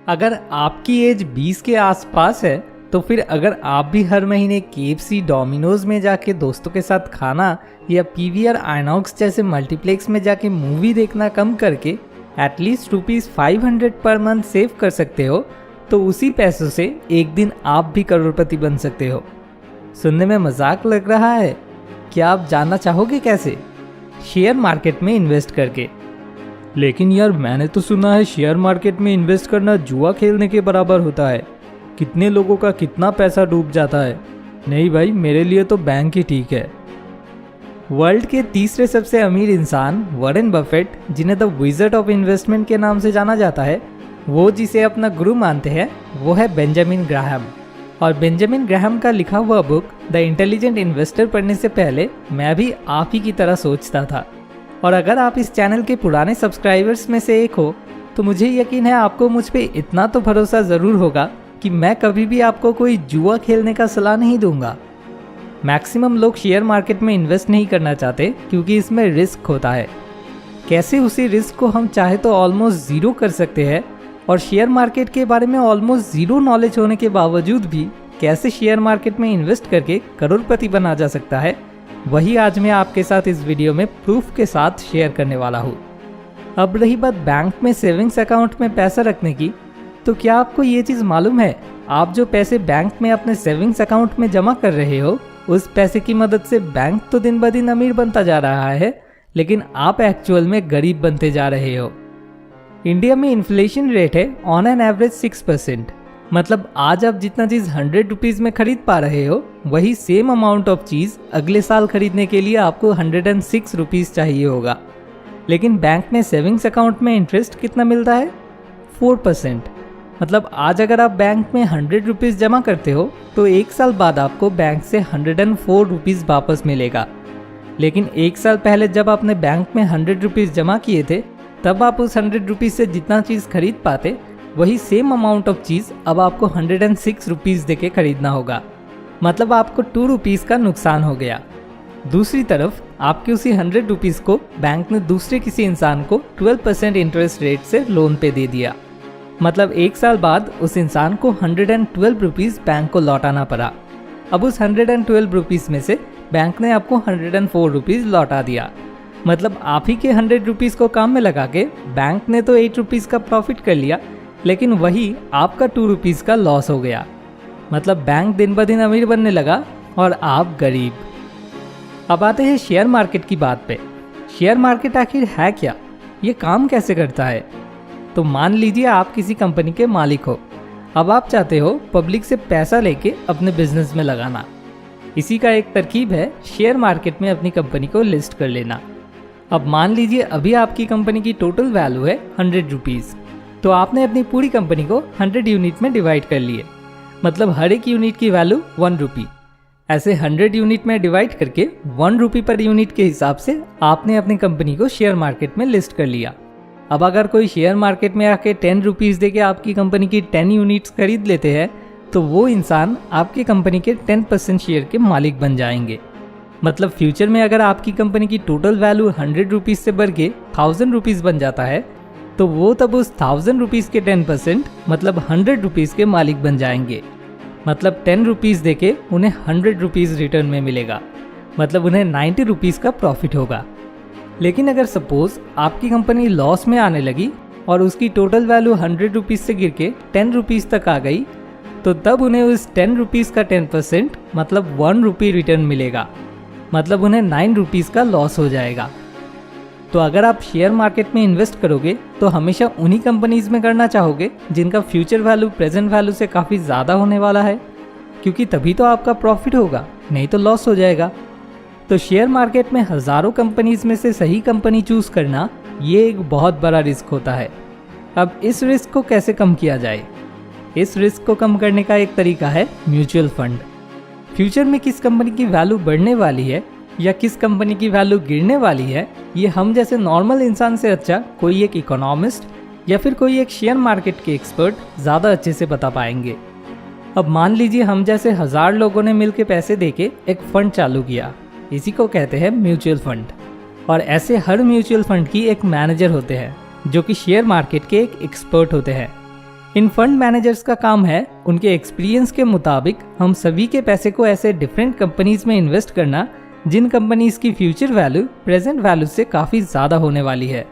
अगर आपकी एज 20 के आसपास है तो फिर अगर आप भी हर महीने KFC डोमिनोज में जाके दोस्तों के साथ खाना या PVR आइनॉक्स जैसे मल्टीप्लेक्स में जाके मूवी देखना कम करके एटलीस्ट ₹500 पर मंथ सेव कर सकते हो तो उसी पैसों से एक दिन आप भी करोड़पति बन सकते हो। सुनने में मजाक लग रहा है? क्या आप जानना चाहोगे कैसे? शेयर मार्केट में इन्वेस्ट करके। लेकिन यार मैंने तो सुना है शेयर मार्केट में इन्वेस्ट करना जुआ खेलने के बराबर होता है। कितने लोगों का कितना पैसा डूब जाता है। नहीं भाई, मेरे लिए तो बैंक ही ठीक है। वर्ल्ड के तीसरे सबसे अमीर इंसान वॉरेन बफेट, जिन्हें द विज़र्ड ऑफ इन्वेस्टमेंट के नाम से जाना जाता है, वो जिसे अपना गुरु मानते हैं वो है बेंजामिन ग्राहम। और बेंजामिन ग्राहम का लिखा हुआ बुक द इंटेलिजेंट इन्वेस्टर पढ़ने से पहले मैं भी आप ही की तरह सोचता था। और अगर आप इस चैनल के पुराने सब्सक्राइबर्स में से एक हो तो मुझे यकीन है आपको मुझ पे इतना तो भरोसा ज़रूर होगा कि मैं कभी भी आपको कोई जुआ खेलने का सलाह नहीं दूंगा। मैक्सिमम लोग शेयर मार्केट में इन्वेस्ट नहीं करना चाहते क्योंकि इसमें रिस्क होता है। कैसे उसी रिस्क को हम चाहे तो ऑलमोस्ट ज़ीरो कर सकते हैं, और शेयर मार्केट के बारे में ऑलमोस्ट ज़ीरो नॉलेज होने के बावजूद भी कैसे शेयर मार्केट में इन्वेस्ट करके करोड़पति बना जा सकता है, वही आज मैं आपके साथ इस वीडियो में प्रूफ के साथ शेयर करने वाला हूँ। अब रही बात बैंक में सेविंग्स अकाउंट में पैसा रखने की, तो क्या आपको ये चीज़ मालूम है, आप जो पैसे बैंक में अपने सेविंग्स अकाउंट में जमा कर रहे हो उस पैसे की मदद से बैंक तो दिन ब दिन अमीर बनता जा रहा है, लेकिन आप एक्चुअल में गरीब बनते जा रहे हो। इंडिया में इन्फ्लेशन रेट है ऑन एन एवरेज 6%। मतलब आज आप जितना चीज़ ₹100 में खरीद पा रहे हो वही सेम अमाउंट ऑफ चीज़ अगले साल खरीदने के लिए आपको ₹106 चाहिए होगा। लेकिन बैंक में सेविंग्स अकाउंट में इंटरेस्ट कितना मिलता है? 4%। मतलब आज अगर आप बैंक में ₹100 जमा करते हो तो एक साल बाद आपको बैंक से ₹104 वापस मिलेगा। लेकिन एक साल पहले जब आपने बैंक में ₹100 जमा किए थे तब आप उस ₹100 से जितना चीज़ खरीद पाते वही सेम अमाउंट ऑफ चीज़ अब आपको ₹106 देके खरीदना होगा। मतलब आपको ₹2 का नुकसान हो गया। दूसरी तरफ आपके उसी ₹100 को बैंक ने दूसरे किसी इंसान को 12% इंटरेस्ट रेट से लोन पे दे दिया। मतलब एक साल बाद उस इंसान को ₹112 बैंक को लौटाना पड़ा। अब उस ₹112 में से बैंक ने आपको ₹104 लौटा दिया। मतलब आप ही के ₹100 को काम में लगा के बैंक ने तो ₹8 का प्रॉफिट कर लिया, लेकिन वही आपका ₹2 का लॉस हो गया। मतलब बैंक दिन ब दिन अमीर बनने लगा और आप गरीब। अब आते हैं शेयर मार्केट की बात पे। शेयर मार्केट आखिर है क्या? ये काम कैसे करता है? तो मान लीजिए आप किसी कंपनी के मालिक हो। अब आप चाहते हो पब्लिक से पैसा लेके अपने बिजनेस में लगाना। इसी का एक तरकीब है शेयर मार्केट में अपनी कंपनी को लिस्ट कर लेना। अब मान लीजिए अभी आपकी कंपनी की टोटल वैल्यू है ₹100, तो आपने अपनी पूरी कंपनी को 100 यूनिट में डिवाइड कर लिए। मतलब हर एक यूनिट की वैल्यू ₹1। ऐसे 100 यूनिट में डिवाइड करके ₹1 पर यूनिट के हिसाब से आपने अपनी कंपनी को शेयर मार्केट में लिस्ट कर लिया। अब अगर कोई शेयर मार्केट में आके ₹10 दे के आपकी कंपनी की 10 यूनिट्स खरीद लेते हैं तो वो इंसान आपकी कंपनी के 10% शेयर के मालिक बन जाएंगे। मतलब फ्यूचर में अगर आपकी कंपनी की टोटल वैल्यू ₹100 से बढ़ के ₹1000 बन जाता है तो वो तब उस ₹1000 के 10% मतलब ₹100 के मालिक बन जाएंगे। मतलब ₹10 दे के उन्हें ₹100 रिटर्न में मिलेगा। मतलब उन्हें ₹90 का प्रॉफिट होगा। लेकिन अगर सपोज आपकी कंपनी लॉस में आने लगी और उसकी टोटल वैल्यू ₹100 से गिर के ₹10 तक आ गई तो तब उन्हें उस ₹10 का 10% मतलब ₹1 रिटर्न मिलेगा। मतलब उन्हें ₹9 का लॉस हो जाएगा। तो अगर आप शेयर मार्केट में इन्वेस्ट करोगे तो हमेशा उन्हीं कंपनीज में करना चाहोगे जिनका फ्यूचर वैल्यू प्रेजेंट वैल्यू से काफ़ी ज़्यादा होने वाला है, क्योंकि तभी तो आपका प्रॉफिट होगा, नहीं तो लॉस हो जाएगा। तो शेयर मार्केट में हज़ारों कंपनीज में से सही कंपनी चूज़ करना ये एक बहुत बड़ा रिस्क होता है। अब इस रिस्क को कैसे कम किया जाए? इस रिस्क को कम करने का एक तरीका है म्यूचुअल फंड। फ्यूचर में किस कंपनी की वैल्यू बढ़ने वाली है या किस कंपनी की वैल्यू गिरने वाली है, ये हम जैसे नॉर्मल इंसान से अच्छा कोई एक इकोनॉमिस्ट या फिर कोई एक शेयर मार्केट के एक्सपर्ट ज़्यादा अच्छे से बता पाएंगे। अब मान लीजिए हम जैसे 1000 लोगों ने मिलकर पैसे देके एक फंड चालू किया, इसी को कहते हैं म्यूचुअल फंड। और ऐसे हर म्यूचुअल फंड की एक मैनेजर होते हैं जो कि शेयर मार्केट के एक एक्सपर्ट होते हैं। इन फंड मैनेजर्स का काम है उनके एक्सपीरियंस के मुताबिक हम सभी के पैसे को ऐसे डिफरेंट कंपनीज में इन्वेस्ट करना जिन कंपनीज की फ्यूचर वैल्यू प्रेजेंट वैल्यू से काफ़ी ज़्यादा होने वाली है।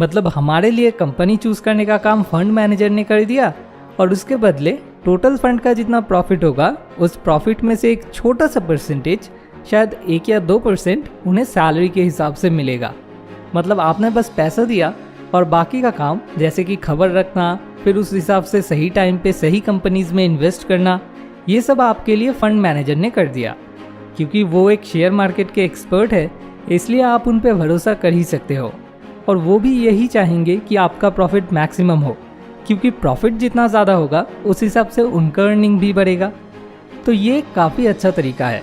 मतलब हमारे लिए कंपनी चूज करने का काम फंड मैनेजर ने कर दिया और उसके बदले टोटल फंड का जितना प्रॉफिट होगा उस प्रॉफिट में से एक छोटा सा परसेंटेज, शायद 1 या 2% उन्हें सैलरी के हिसाब से मिलेगा। मतलब आपने बस पैसा दिया और बाकी का काम जैसे कि खबर रखना, फिर उस हिसाब से सही टाइम पे सही कंपनीज में इन्वेस्ट करना, ये सब आपके लिए फंड मैनेजर ने कर दिया। क्योंकि वो एक शेयर मार्केट के एक्सपर्ट है, इसलिए आप उन पर भरोसा कर ही सकते हो। और वो भी यही चाहेंगे कि आपका प्रॉफिट मैक्सिमम हो, क्योंकि प्रॉफिट जितना ज़्यादा होगा उस हिसाब से उनका अर्निंग भी बढ़ेगा। तो ये काफ़ी अच्छा तरीका है।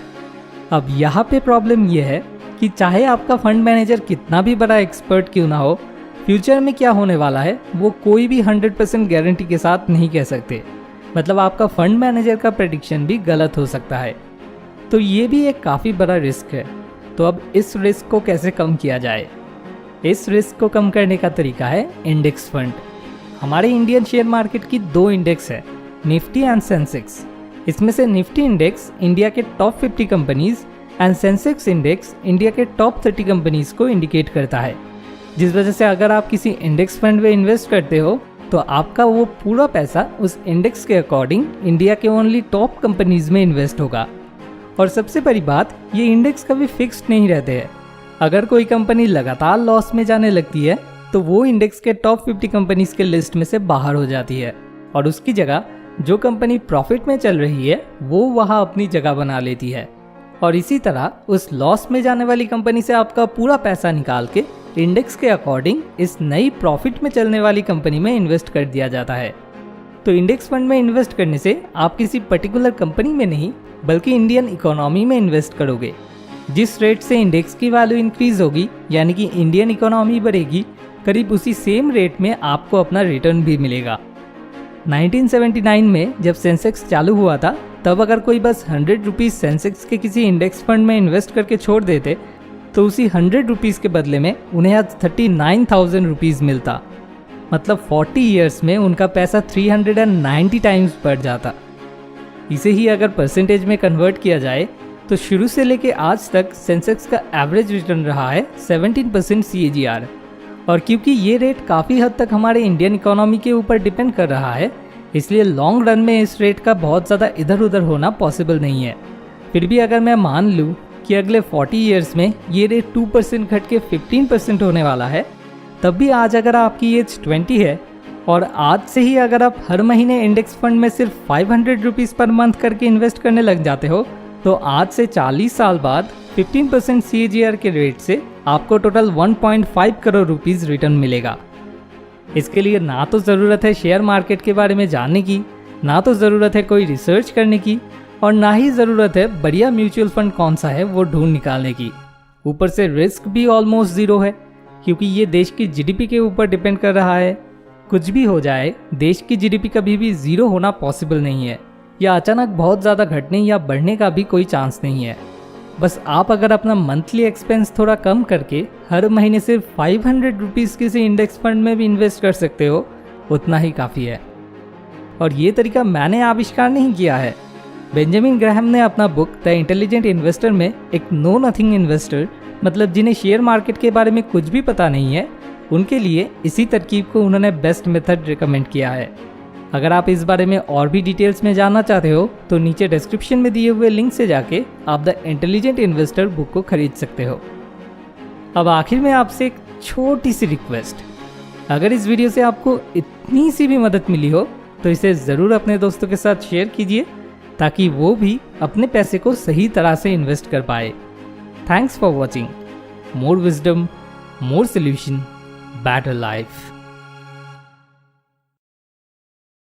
अब यहाँ पे प्रॉब्लम ये है कि चाहे आपका फंड मैनेजर कितना भी बड़ा एक्सपर्ट क्यों ना हो, फ्यूचर में क्या होने वाला है वो कोई भी 100% गारंटी के साथ नहीं कह सकते। मतलब आपका फंड मैनेजर का प्रेडिक्शन भी गलत हो सकता है। तो ये भी एक काफ़ी बड़ा रिस्क है। तो अब इस रिस्क को कैसे कम किया जाए? इस रिस्क को कम करने का तरीका है इंडेक्स फंड। हमारे इंडियन शेयर मार्केट की 2 इंडेक्स है, निफ्टी एंड सेंसेक्स। इसमें से निफ्टी इंडेक्स इंडिया के top 50 companies and Sensex index India के टॉप 30 कंपनीज को इंडिकेट करता है। जिस वजह से अगर आप किसी इंडेक्स फंड में इन्वेस्ट करते हो तो आपका वो पूरा पैसा उस इंडेक्स के अकॉर्डिंग इंडिया के ओनली टॉप कंपनीज में इन्वेस्ट होगा। और सबसे बड़ी बात, ये इंडेक्स कभी फिक्स्ड नहीं रहते हैं। अगर कोई कंपनी लगातार लॉस में जाने लगती है तो वो इंडेक्स के टॉप 50 कंपनीज के लिस्ट में से बाहर हो जाती है और उसकी जगह जो कंपनी प्रॉफिट में चल रही है वो वहाँ अपनी जगह बना लेती है। और इसी तरह उस लॉस में जाने वाली कंपनी से आपका पूरा पैसा निकाल के इंडेक्स के अकॉर्डिंग इस नई प्रॉफिट में चलने वाली कंपनी में इन्वेस्ट कर दिया जाता है। तो इंडेक्स फंड में इन्वेस्ट करने से आप किसी पर्टिकुलर कंपनी में नहीं बल्कि इंडियन इकोनॉमी में इन्वेस्ट करोगे। जिस रेट से इंडेक्स की वैल्यू इंक्रीज होगी यानी कि इंडियन इकोनॉमी बढ़ेगी, करीब उसी सेम रेट में आपको अपना रिटर्न भी मिलेगा। 1979 में जब सेंसेक्स चालू हुआ था तब अगर कोई बस 100 रुपीज़ सेंसेक्स के किसी इंडेक्स फंड में इन्वेस्ट करके छोड़ देते तो उसी 100 रुपीज़ के बदले में उन्हें आज 39,000 रुपीज़ मिलता। मतलब 40 ईयर्स में उनका पैसा 390 टाइम्स बढ़ जाता। इसे ही अगर परसेंटेज में कन्वर्ट किया जाए तो शुरू से लेके आज तक सेंसेक्स का एवरेज रिटर्न रहा है 17% CAGR। और क्योंकि ये रेट काफ़ी हद तक हमारे इंडियन इकोनॉमी के ऊपर डिपेंड कर रहा है, इसलिए लॉन्ग रन में इस रेट का बहुत ज़्यादा इधर उधर होना पॉसिबल नहीं है। फिर भी अगर मैं मान लूँ कि अगले 40 ईयर्स में ये रेट 2% घट के 15% होने वाला है, तब भी आज अगर आपकी एज 20 है और आज से ही अगर आप हर महीने इंडेक्स फंड में सिर्फ 500 रुपीज़ पर मंथ करके इन्वेस्ट करने लग जाते हो तो आज से 40 साल बाद 15% CAGR के रेट से आपको टोटल 1.5 करोड़ रुपीज़ रिटर्न मिलेगा। इसके लिए ना तो ज़रूरत है शेयर मार्केट के बारे में जानने की, ना तो ज़रूरत है कोई रिसर्च करने की, और ना ही ज़रूरत है बढ़िया म्यूचुअल फंड कौन सा है वो ढूंढ निकालने की। ऊपर से रिस्क भी ऑलमोस्ट ज़ीरो है क्योंकि ये देश की GDP के ऊपर डिपेंड कर रहा है। कुछ भी हो जाए, देश की GDP कभी भी ज़ीरो होना पॉसिबल नहीं है, या अचानक बहुत ज़्यादा घटने या बढ़ने का भी कोई चांस नहीं है। बस आप अगर अपना मंथली एक्सपेंस थोड़ा कम करके हर महीने सिर्फ 500 रुपीज़ किसी इंडेक्स फंड में भी इन्वेस्ट कर सकते हो, उतना ही काफ़ी है। और ये तरीका मैंने आविष्कार नहीं किया है। बेंजामिन ग्राहम ने अपना बुक द इंटेलिजेंट इन्वेस्टर में एक नो नथिंग इन्वेस्टर, मतलब जिन्हें शेयर मार्केट के बारे में कुछ भी पता नहीं है, उनके लिए इसी तरकीब को उन्होंने बेस्ट मेथड रिकमेंड किया है। अगर आप इस बारे में और भी डिटेल्स में जानना चाहते हो तो नीचे डिस्क्रिप्शन में दिए हुए लिंक से जाके आप द इंटेलिजेंट इन्वेस्टर बुक को खरीद सकते हो। अब आखिर में आपसे एक छोटी सी रिक्वेस्ट, अगर इस वीडियो से आपको इतनी सी भी मदद मिली हो तो इसे ज़रूर अपने दोस्तों के साथ शेयर कीजिए ताकि वो भी अपने पैसे को सही तरह से इन्वेस्ट कर पाए। Thanks for watching. More wisdom, more solution, better life.